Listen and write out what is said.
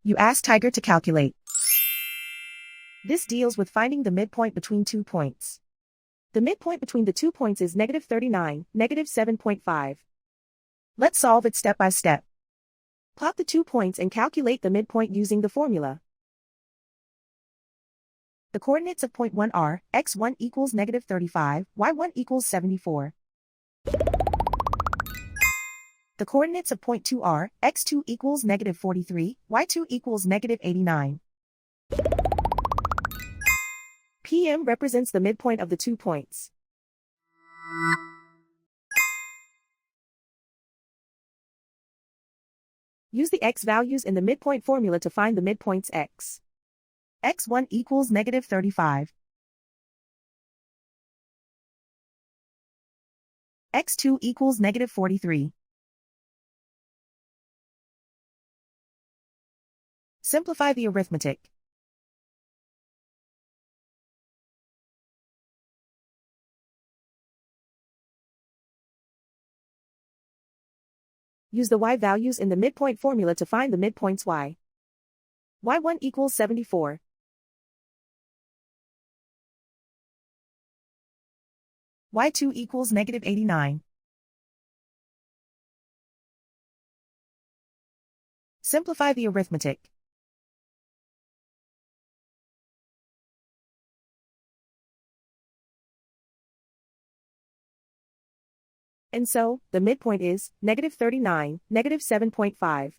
You ask Tiger to calculate. This deals with finding the midpoint between 2 points. The midpoint between the 2 points is -39, -7.5. Let's solve it step by step. Plot the 2 points and calculate the midpoint using the formula. The coordinates of point 1 are, x1 equals -35, y1 equals 74. The coordinates of point 2 are, x2 equals -43, y2 equals -89. PM represents the midpoint of the 2 points. Use the x values in the midpoint formula to find the midpoints x. x1 equals -35. x2 equals -43. Simplify the arithmetic. Use the y values in the midpoint formula to find the midpoints y. y1 equals 74. y2 equals -89. Simplify the arithmetic. And so, the midpoint is -39, -7.5.